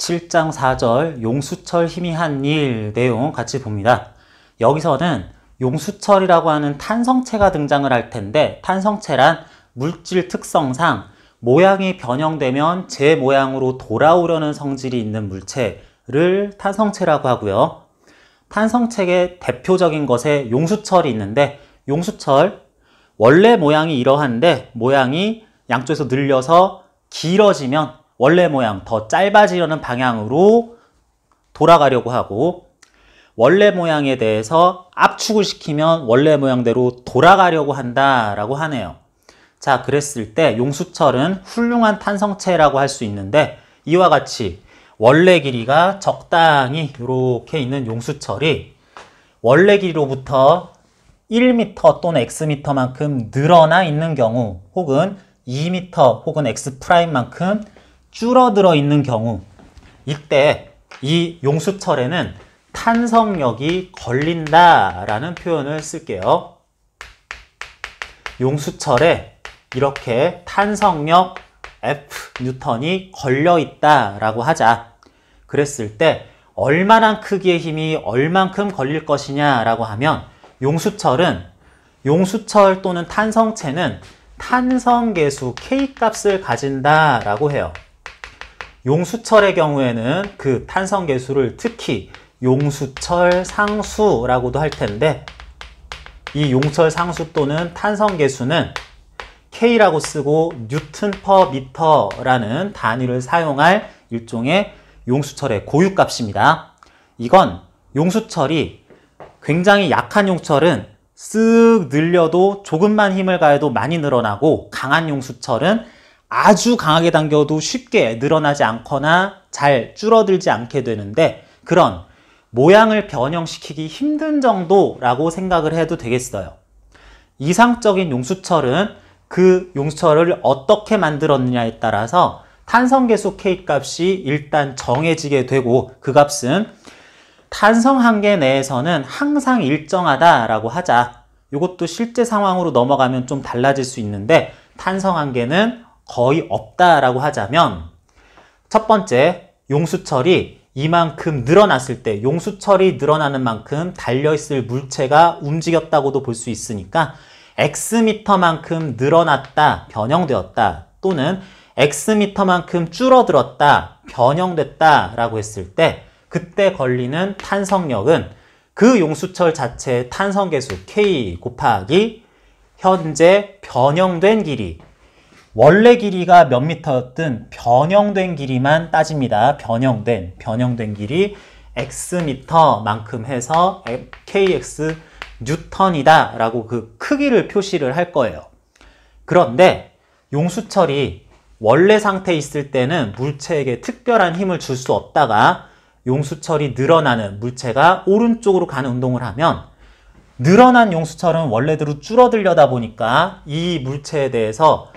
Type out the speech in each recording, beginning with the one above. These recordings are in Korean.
7장 4절 용수철 희미한 일 내용 같이 봅니다. 여기서는 용수철이라고 하는 탄성체가 등장을 할 텐데, 탄성체란 물질 특성상 모양이 변형되면 제 모양으로 돌아오려는 성질이 있는 물체를 탄성체라고 하고요. 탄성체의 대표적인 것에 용수철이 있는데, 용수철 원래 모양이 이러한데 모양이 양쪽에서 늘려서 길어지면 원래 모양 더 짧아지려는 방향으로 돌아가려고 하고, 원래 모양에 대해서 압축을 시키면 원래 모양대로 돌아가려고 한다라고 하네요. 자, 그랬을 때 용수철은 훌륭한 탄성체라고 할 수 있는데, 이와 같이 원래 길이가 적당히 이렇게 있는 용수철이 원래 길이로부터 1m 또는 xm만큼 늘어나 있는 경우, 혹은 2m 혹은 x'만큼 줄어들어 있는 경우, 이때 이 용수철에는 탄성력이 걸린다라는 표현을 쓸게요. 용수철에 이렇게 탄성력 F 뉴턴이 걸려 있다라고 하자. 그랬을 때 얼마나 크기의 힘이 얼만큼 걸릴 것이냐라고 하면, 용수철 또는 탄성체는 탄성계수 K 값을 가진다라고 해요. 용수철의 경우에는 그 탄성계수를 특히 용수철 상수라고도 할 텐데, 이 용수철 상수 또는 탄성계수는 K라고 쓰고 뉴튼 퍼 미터라는 단위를 사용할 일종의 용수철의 고유값입니다. 이건 용수철이 굉장히 약한 용수철은 쓱 늘려도 조금만 힘을 가해도 많이 늘어나고, 강한 용수철은 아주 강하게 당겨도 쉽게 늘어나지 않거나 잘 줄어들지 않게 되는데, 그런 모양을 변형시키기 힘든 정도라고 생각을 해도 되겠어요. 이상적인 용수철은 그 용수철을 어떻게 만들었느냐에 따라서 탄성계수 K 값이 일단 정해지게 되고, 그 값은 탄성 한계 내에서는 항상 일정하다라고 하자. 이것도 실제 상황으로 넘어가면 좀 달라질 수 있는데, 탄성 한계는 거의 없다라고 하자면, 첫 번째, 용수철이 이만큼 늘어났을 때, 용수철이 늘어나는 만큼 달려있을 물체가 움직였다고도 볼 수 있으니까 xm만큼 늘어났다, 변형되었다, 또는 xm만큼 줄어들었다, 변형됐다 라고 했을 때, 그때 걸리는 탄성력은 그 용수철 자체의 탄성계수 K 곱하기 현재 변형된 길이, 원래 길이가 몇 미터였든 변형된 길이만 따집니다. 변형된 길이 xm만큼 해서 kx 뉴턴이다 라고 그 크기를 표시를 할 거예요. 그런데 용수철이 원래 상태에 있을 때는 물체에게 특별한 힘을 줄 수 없다가, 용수철이 늘어나는 물체가 오른쪽으로 가는 운동을 하면, 늘어난 용수철은 원래대로 줄어들려다 보니까 이 물체에 대해서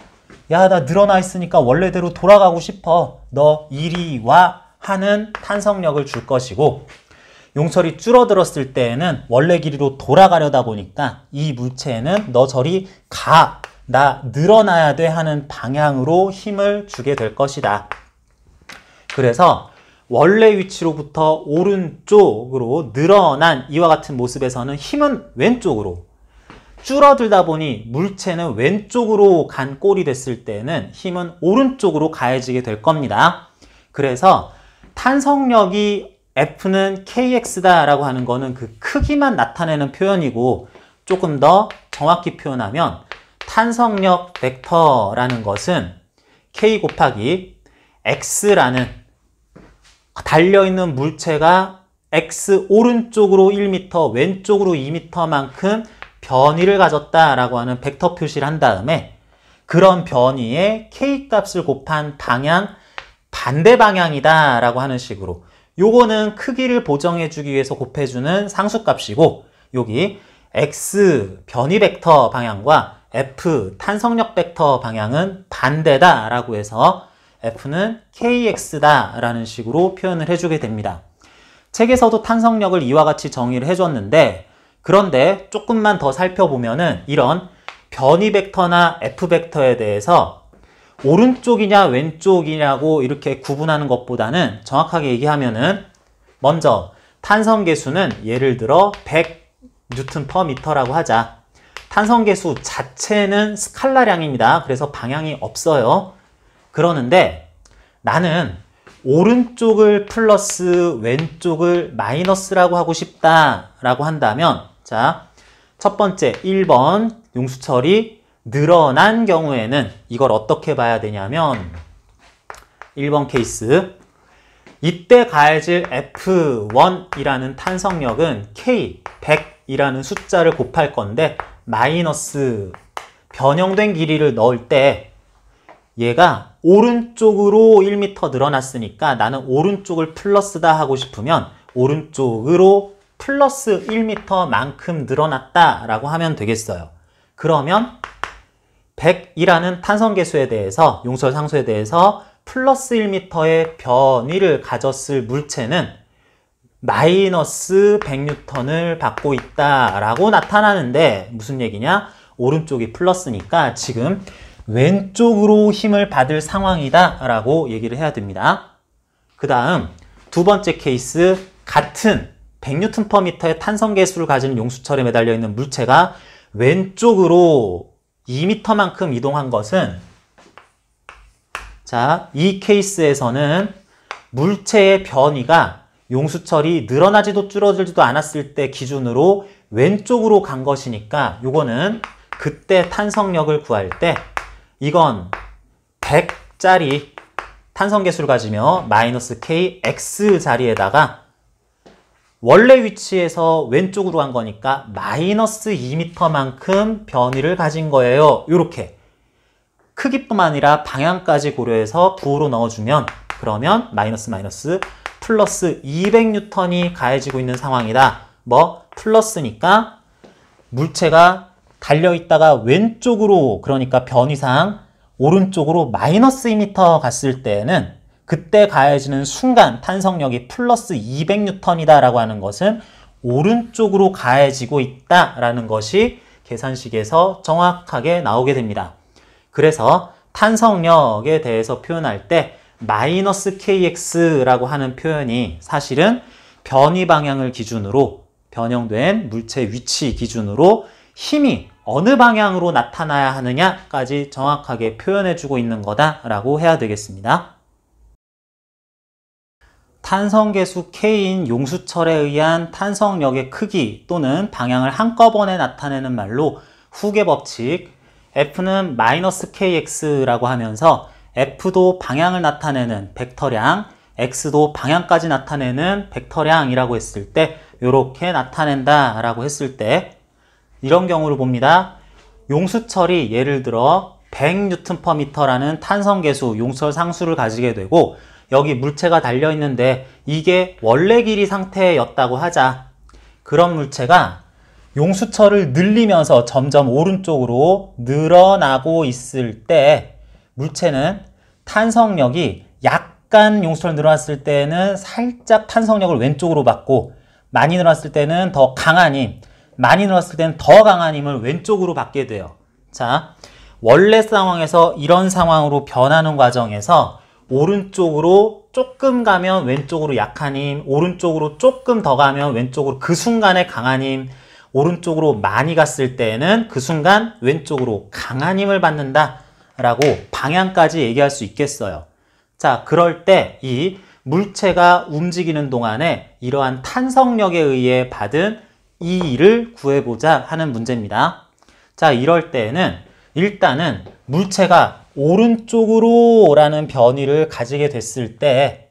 야, 나 늘어나 있으니까 원래대로 돌아가고 싶어, 너 이리 와 하는 탄성력을 줄 것이고, 용수철이 줄어들었을 때에는 원래 길이로 돌아가려다 보니까 이 물체에는 너 저리 가, 나 늘어나야 돼 하는 방향으로 힘을 주게 될 것이다. 그래서 원래 위치로부터 오른쪽으로 늘어난 이와 같은 모습에서는 힘은 왼쪽으로, 줄어들다 보니 물체는 왼쪽으로 간 꼴이 됐을 때는 힘은 오른쪽으로 가해지게 될 겁니다. 그래서 탄성력이 F는 KX다 라고 하는 거는 그 크기만 나타내는 표현이고, 조금 더 정확히 표현하면 탄성력 벡터라는 것은 K 곱하기 X라는 달려있는 물체가 X 오른쪽으로 1m, 왼쪽으로 2m만큼 변위를 가졌다라고 하는 벡터 표시를 한 다음에, 그런 변위에 K 값을 곱한 방향, 반대 방향이다 라고 하는 식으로, 요거는 크기를 보정해 주기 위해서 곱해주는 상수값이고, 여기 X 변위 벡터 방향과 F 탄성력 벡터 방향은 반대다 라고 해서 F는 KX다 라는 식으로 표현을 해주게 됩니다. 책에서도 탄성력을 이와 같이 정의를 해줬는데, 그런데 조금만 더 살펴보면은 이런 변위 벡터나 F 벡터에 대해서 오른쪽이냐 왼쪽이냐고 이렇게 구분하는 것보다는 정확하게 얘기하면은 먼저 탄성계수는 예를 들어 100Nm/M라고 하자. 탄성계수 자체는 스칼라량입니다. 그래서 방향이 없어요. 그러는데 나는 오른쪽을 플러스 왼쪽을 마이너스라고 하고 싶다라고 한다면 자, 첫 번째 1번 용수철이 늘어난 경우에는 이걸 어떻게 봐야 되냐면 1번 케이스 이때 가해질 F1이라는 탄성력은 K, 100이라는 숫자를 곱할 건데 마이너스 변형된 길이를 넣을 때 얘가 오른쪽으로 1m 늘어났으니까 나는 오른쪽을 플러스다 하고 싶으면 오른쪽으로 플러스 1m만큼 늘어났다라고 하면 되겠어요. 그러면 100이라는 탄성계수에 대해서 용설 상수에 대해서 플러스 1m의 변위를 가졌을 물체는 마이너스 100N을 받고 있다라고 나타나는데 무슨 얘기냐? 오른쪽이 플러스니까 지금 왼쪽으로 힘을 받을 상황이다 라고 얘기를 해야 됩니다. 그 다음 두 번째 케이스 같은 100Nm/M의 탄성계수를 가진 용수철에 매달려 있는 물체가 왼쪽으로 2m만큼 이동한 것은 자, 이 케이스에서는 물체의 변위가 용수철이 늘어나지도 줄어들지도 않았을 때 기준으로 왼쪽으로 간 것이니까 요거는 그때 탄성력을 구할 때 이건 100짜리 탄성계수를 가지며 마이너스 kx 자리에다가 원래 위치에서 왼쪽으로 간 거니까 마이너스 2m만큼 변위를 가진 거예요. 이렇게 크기뿐만 아니라 방향까지 고려해서 부호로 넣어주면 그러면 마이너스 플러스 200N이 가해지고 있는 상황이다. 뭐 플러스니까 물체가 달려있다가 왼쪽으로 그러니까 변위상 오른쪽으로 마이너스 2m 갔을 때는 그때 가해지는 순간 탄성력이 플러스 200N이다 라고 하는 것은 오른쪽으로 가해지고 있다 라는 것이 계산식에서 정확하게 나오게 됩니다. 그래서 탄성력에 대해서 표현할 때 마이너스 kx라고 하는 표현이 사실은 변위 방향을 기준으로 변형된 물체 위치 기준으로 힘이 어느 방향으로 나타나야 하느냐까지 정확하게 표현해주고 있는 거다라고 해야 되겠습니다. 탄성계수 K인 용수철에 의한 탄성력의 크기 또는 방향을 한꺼번에 나타내는 말로 후계 법칙 F는 마이너스 KX라고 하면서 F도 방향을 나타내는 벡터량, X도 방향까지 나타내는 벡터량이라고 했을 때 이렇게 나타낸다 라고 했을 때 이런 경우를 봅니다. 용수철이 예를 들어 100Nm/M라는 탄성계수, 용수철 상수를 가지게 되고 여기 물체가 달려있는데 이게 원래 길이 상태였다고 하자. 그런 물체가 용수철을 늘리면서 점점 오른쪽으로 늘어나고 있을 때 물체는 탄성력이 약간 용수철 늘어났을 때는 살짝 탄성력을 왼쪽으로 받고 많이 늘어났을 때는 더 강한 힘, 많이 늘어났을 때는 더 강한 힘을 왼쪽으로 받게 돼요. 자, 원래 상황에서 이런 상황으로 변하는 과정에서 오른쪽으로 조금 가면 왼쪽으로 약한 힘, 오른쪽으로 조금 더 가면 왼쪽으로 그 순간에 강한 힘, 오른쪽으로 많이 갔을 때는 그 순간 왼쪽으로 강한 힘을 받는다 라고 방향까지 얘기할 수 있겠어요. 자, 그럴 때 이 물체가 움직이는 동안에 이러한 탄성력에 의해 받은 이 일을 구해보자 하는 문제입니다. 자, 이럴 때는 일단은 물체가 오른쪽으로 라는 변위를 가지게 됐을 때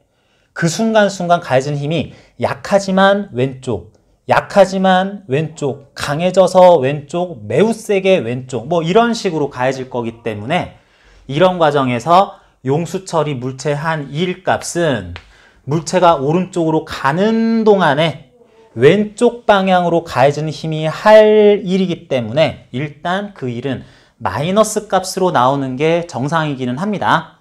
그 순간순간 가해진 힘이 약하지만 왼쪽, 약하지만 왼쪽, 강해져서 왼쪽, 매우 세게 왼쪽 뭐 이런 식으로 가해질 거기 때문에 이런 과정에서 용수철이 물체 한 일값은 물체가 오른쪽으로 가는 동안에 왼쪽 방향으로 가해지는 힘이 할 일이기 때문에 일단 그 일은 마이너스 값으로 나오는 게 정상이기는 합니다.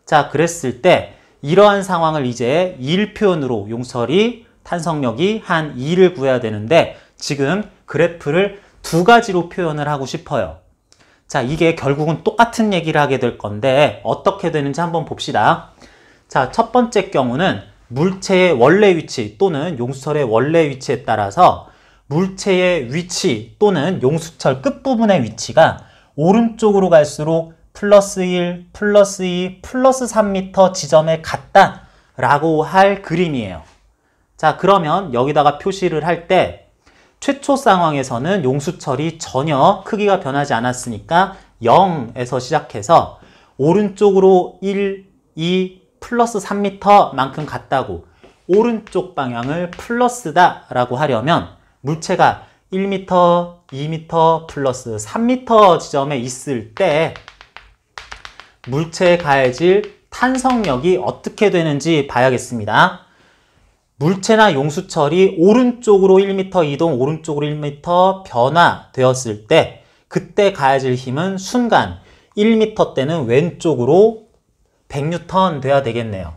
자, 그랬을 때 이러한 상황을 이제 일 표현으로 용수철이 탄성력이 한 2를 구해야 되는데 지금 그래프를 두 가지로 표현을 하고 싶어요. 자, 이게 결국은 똑같은 얘기를 하게 될 건데 어떻게 되는지 한번 봅시다. 자, 첫 번째 경우는 물체의 원래 위치 또는 용수철의 원래 위치에 따라서 물체의 위치 또는 용수철 끝부분의 위치가 오른쪽으로 갈수록 플러스 1, 플러스 2, 플러스 3m 지점에 같다 라고 할 그림이에요. 자, 그러면 여기다가 표시를 할 때 최초 상황에서는 용수철이 전혀 크기가 변하지 않았으니까 0에서 시작해서 오른쪽으로 1, 2, 플러스 3m 만큼 같다고 오른쪽 방향을 플러스다 라고 하려면 물체가 1m, 2m, 플러스 3m 지점에 있을 때 물체에 가해질 탄성력이 어떻게 되는지 봐야겠습니다. 물체나 용수철이 오른쪽으로 1m 이동, 오른쪽으로 1m 변화되었을 때 그때 가해질 힘은 순간 1m 때는 왼쪽으로 100N 돼야 되겠네요.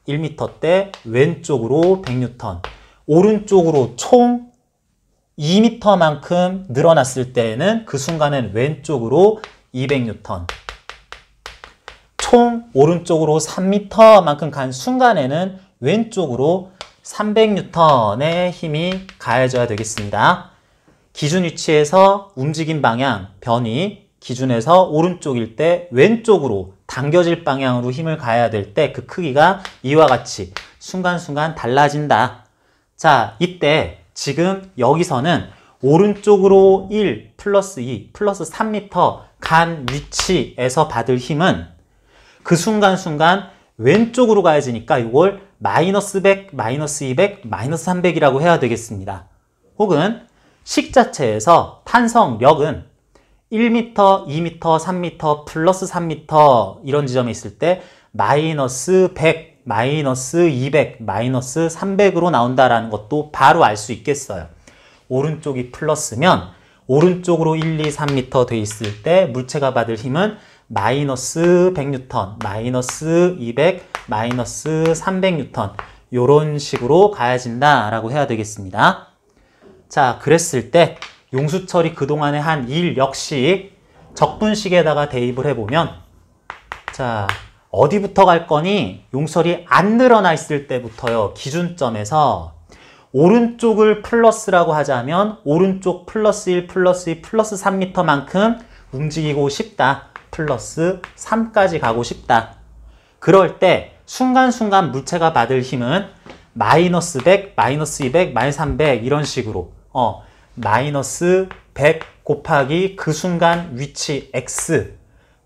1m 때 왼쪽으로 100N, 오른쪽으로 총 2m만큼 늘어났을 때에는 그 순간은 왼쪽으로 200N, 총 오른쪽으로 3m만큼 간 순간에는 왼쪽으로 300N의 힘이 가해져야 되겠습니다. 기준 위치에서 움직임 방향, 변이, 기준에서 오른쪽일 때 왼쪽으로 당겨질 방향으로 힘을 가해야 될 때 그 크기가 이와 같이 순간순간 달라진다. 자, 이때 지금 여기서는 오른쪽으로 1, 플러스 2, 플러스 3m 간 위치에서 받을 힘은 그 순간순간 왼쪽으로 가해지니까 이걸 마이너스 100, 마이너스 200, 마이너스 300이라고 해야 되겠습니다. 혹은 식 자체에서 탄성력은 1m, 2m, 3m, 플러스 3m 이런 지점에 있을 때 마이너스 100, 마이너스 200, 마이너스 300으로 나온다라는 것도 바로 알 수 있겠어요. 오른쪽이 플러스면 오른쪽으로 1, 2, 3m 돼 있을 때 물체가 받을 힘은 마이너스 100N, 마이너스 200, 마이너스 300N 이런 식으로 가해진다라고 해야 되겠습니다. 자, 그랬을 때 용수철이 그동안에 한 일 역시 적분식에다가 대입을 해보면 자, 어디부터 갈 거니? 용수철이 안 늘어나 있을 때부터요. 기준점에서 오른쪽을 플러스라고 하자면 오른쪽 플러스 1, 플러스 2, 플러스 3m만큼 움직이고 싶다. 플러스 3까지 가고 싶다. 그럴 때 순간순간 물체가 받을 힘은 마이너스 100, 마이너스 200, 마이너스 300 이런 식으로 마이너스 100 곱하기 그 순간 위치 x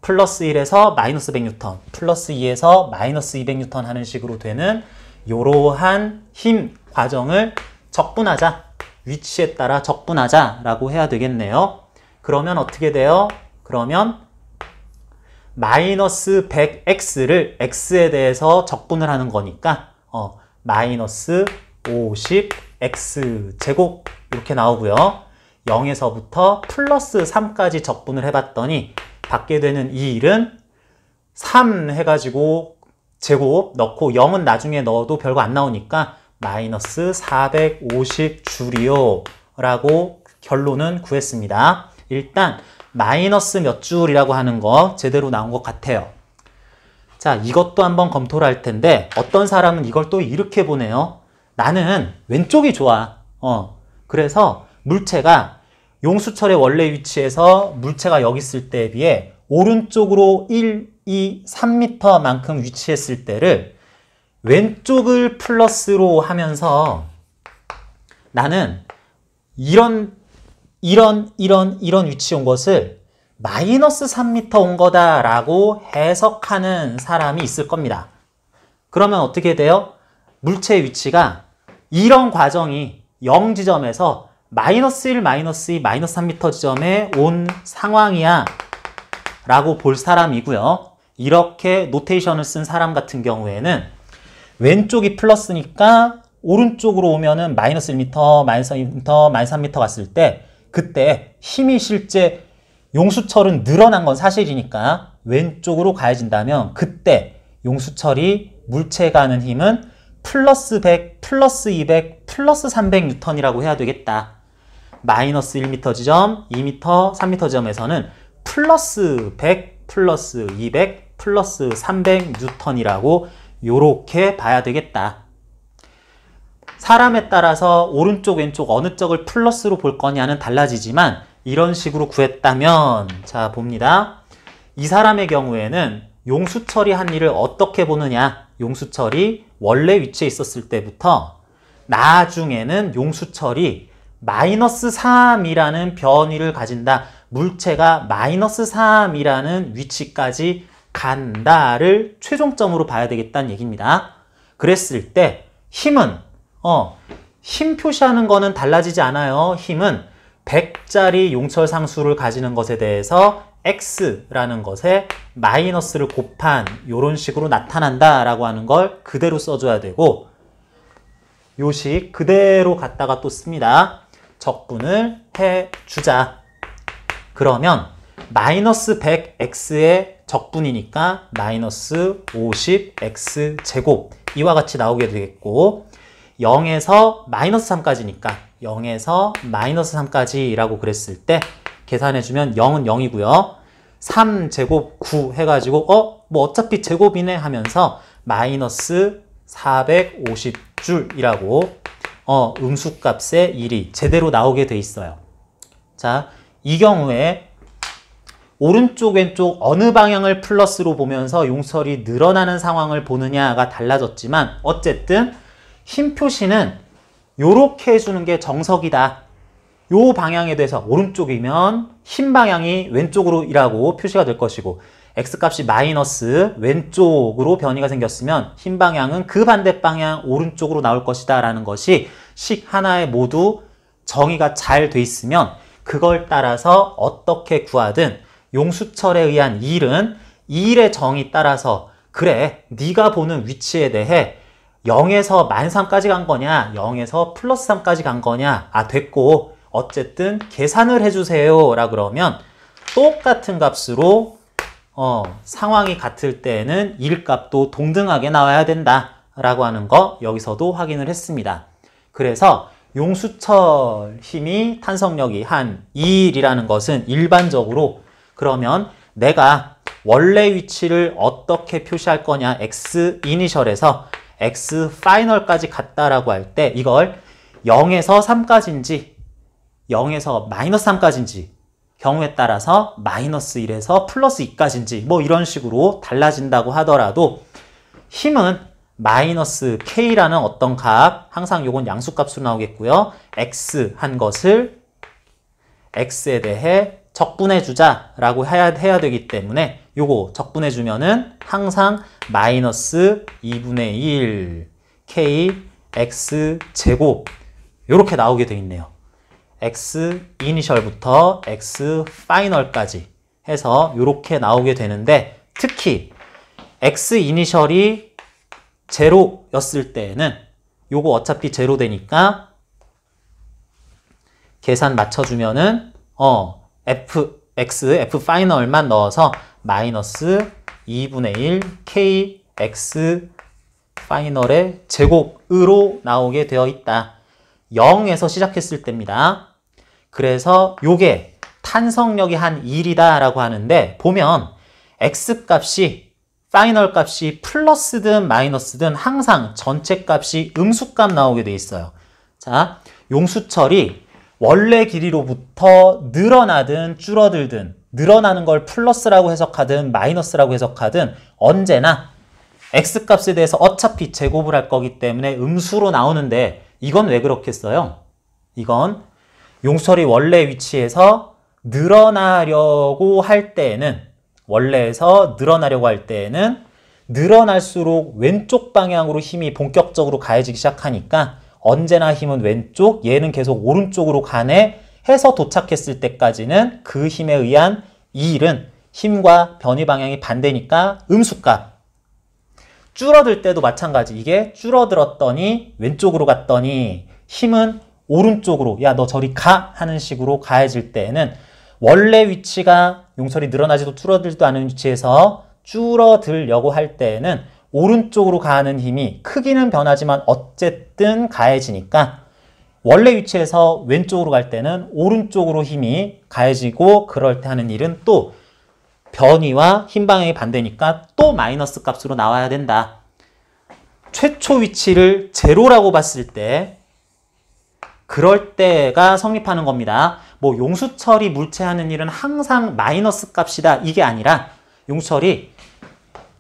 플러스 1에서 마이너스 100N, 플러스 2에서 마이너스 200N 하는 식으로 되는 이러한 힘 과정을 적분하자. 위치에 따라 적분하자 라고 해야 되겠네요. 그러면 어떻게 돼요? 그러면 마이너스 100x를 x에 대해서 적분을 하는 거니까 마이너스 50x 제곱 이렇게 나오고요. 0에서부터 플러스 3까지 적분을 해봤더니 받게 되는 이 일은 3 해가지고 제곱 넣고 0은 나중에 넣어도 별거 안 나오니까 마이너스 450줄이요 라고 결론은 구했습니다. 일단 마이너스 몇 줄이라고 하는 거 제대로 나온 것 같아요. 자, 이것도 한번 검토를 할 텐데 어떤 사람은 이걸 또 이렇게 보네요. 나는 왼쪽이 좋아. 그래서 물체가 용수철의 원래 위치에서 물체가 여기 있을 때에 비해 오른쪽으로 1, 2, 3m만큼 위치했을 때를 왼쪽을 플러스로 하면서 나는 이런 위치에 온 것을 마이너스 3m 온 거다라고 해석하는 사람이 있을 겁니다. 그러면 어떻게 돼요? 물체의 위치가 이런 과정이 0 지점에서 마이너스 1, 마이너스 2, 마이너스 3m 지점에 온 상황이야 라고 볼 사람이고요. 이렇게 노테이션을 쓴 사람 같은 경우에는 왼쪽이 플러스니까 오른쪽으로 오면은 마이너스 1m, 마이너스 2m, 마이너스 3m 갔을 때 그때 힘이 실제 용수철은 늘어난 건 사실이니까 왼쪽으로 가해진다면 그때 용수철이 물체에 가는 힘은 플러스 100, 플러스 200, 플러스 300N이라고 해야 되겠다. 마이너스 1m 지점, 2m, 3m 지점에서는 플러스 100 플러스 200 플러스 300 뉴턴이라고 요렇게 봐야 되겠다. 사람에 따라서 오른쪽 왼쪽 어느 쪽을 플러스로 볼 거냐는 달라지지만 이런 식으로 구했다면 자 봅니다. 이 사람의 경우에는 용수 처리한 일을 어떻게 보느냐. 용수 처리 원래 위치에 있었을 때부터 나중에는 용수 처리 마이너스 3이라는 변위를 가진다. 물체가 마이너스 3이라는 위치까지 간다를 최종점으로 봐야 되겠다는 얘기입니다. 그랬을 때 힘은 힘 표시하는 거는 달라지지 않아요. 힘은 100짜리 용철 상수를 가지는 것에 대해서 x라는 것에 마이너스를 곱한 이런 식으로 나타난다 라고 하는 걸 그대로 써줘야 되고 요식 그대로 갖다가 또 씁니다. 적분을 해주자. 그러면 마이너스 100x의 적분이니까 마이너스 50x 제곱 이와 같이 나오게 되겠고 0에서 마이너스 3까지니까 0에서 마이너스 3까지라고 그랬을 때 계산해주면 0은 0이고요. 3제곱 9 해가지고 뭐 어차피 제곱이네 하면서 마이너스 450줄이라고 음수값의 1이 제대로 나오게 돼 있어요. 자, 이 경우에 오른쪽 왼쪽 어느 방향을 플러스로 보면서 용설이 늘어나는 상황을 보느냐가 달라졌지만 어쨌든 힘 표시는 요렇게 해주는 게 정석이다. 요 방향에 대해서 오른쪽이면 힘 방향이 왼쪽으로 이라고 표시가 될 것이고 x값이 마이너스 왼쪽으로 변이가 생겼으면 힘 방향은 그 반대 방향 오른쪽으로 나올 것이다 라는 것이 식 하나에 모두 정의가 잘 돼 있으면 그걸 따라서 어떻게 구하든 용수철에 의한 이 일은 이 일의 정의 따라서 그래 네가 보는 위치에 대해 0에서 -3까지 간 거냐 0에서 플러스 3까지 간 거냐 됐고 어쨌든 계산을 해주세요 라 그러면 똑같은 값으로 상황이 같을 때에는 일값도 동등하게 나와야 된다 라고 하는 거 여기서도 확인을 했습니다. 그래서 용수철 힘이 탄성력이 한 2일이라는 것은 일반적으로 그러면 내가 원래 위치를 어떻게 표시할 거냐 x 이니셜에서 x 파이널까지 갔다라고 할 때 이걸 0에서 3까지인지 0에서 마이너스 3까지인지 경우에 따라서 마이너스 1에서 플러스 2까지인지 뭐 이런 식으로 달라진다고 하더라도 힘은 마이너스 k라는 어떤 값 항상 요건 양수값으로 나오겠고요. x 한 것을 x에 대해 적분해 주자 라고 해야 되기 때문에 요거 적분해 주면은 항상 마이너스 2분의 1 k x 제곱 요렇게 나오게 돼 있네요. x 이니셜부터 x 파이널까지 해서 요렇게 나오게 되는데 특히 x 이니셜이 제로였을 때에는 요거 어차피 제로 되니까 계산 맞춰주면은 f 파이널만 넣어서 마이너스 2분의 1 k x 파이널의 제곱으로 나오게 되어 있다. 0에서 시작했을 때입니다. 그래서 요게 탄성력이 한 1이다 라고 하는데 보면 x값이 파이널 값이 플러스든 마이너스든 항상 전체 값이 음수값 나오게 돼 있어요. 자, 용수철이 원래 길이로부터 늘어나든 줄어들든 늘어나는 걸 플러스라고 해석하든 마이너스라고 해석하든 언제나 x값에 대해서 어차피 제곱을 할 거기 때문에 음수로 나오는데 이건 왜 그렇겠어요? 이건 용수철이 원래 위치에서 늘어나려고 할 때에는 원래에서 늘어나려고 할 때에는 늘어날수록 왼쪽 방향으로 힘이 본격적으로 가해지기 시작하니까 언제나 힘은 왼쪽, 얘는 계속 오른쪽으로 가네 해서 도착했을 때까지는 그 힘에 의한 이 일은 힘과 변이 방향이 반대니까 음수값. 줄어들 때도 마찬가지. 이게 줄어들었더니 왼쪽으로 갔더니 힘은 오른쪽으로 야 너 저리 가 하는 식으로 가해질 때에는 원래 위치가 용설이 늘어나지도 줄어들지도 않은 위치에서 줄어들려고 할 때에는 오른쪽으로 가는 힘이 크기는 변하지만 어쨌든 가해지니까 원래 위치에서 왼쪽으로 갈 때는 오른쪽으로 힘이 가해지고 그럴 때 하는 일은 또 변위와 힘 방향이 반대니까 또 마이너스 값으로 나와야 된다. 최초 위치를 제로라고 봤을 때 그럴 때가 성립하는 겁니다. 뭐 용수철이 물체하는 일은 항상 마이너스 값이다 이게 아니라 용수철이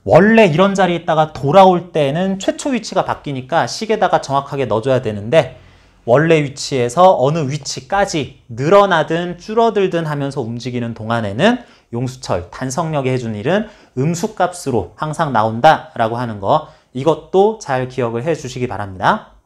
원래 이런 자리에 있다가 돌아올 때는 최초 위치가 바뀌니까 식에다가 정확하게 넣어줘야 되는데 원래 위치에서 어느 위치까지 늘어나든 줄어들든 하면서 움직이는 동안에는 용수철, 탄성력이 해준 일은 음수값으로 항상 나온다라고 하는 거 이것도 잘 기억을 해 주시기 바랍니다.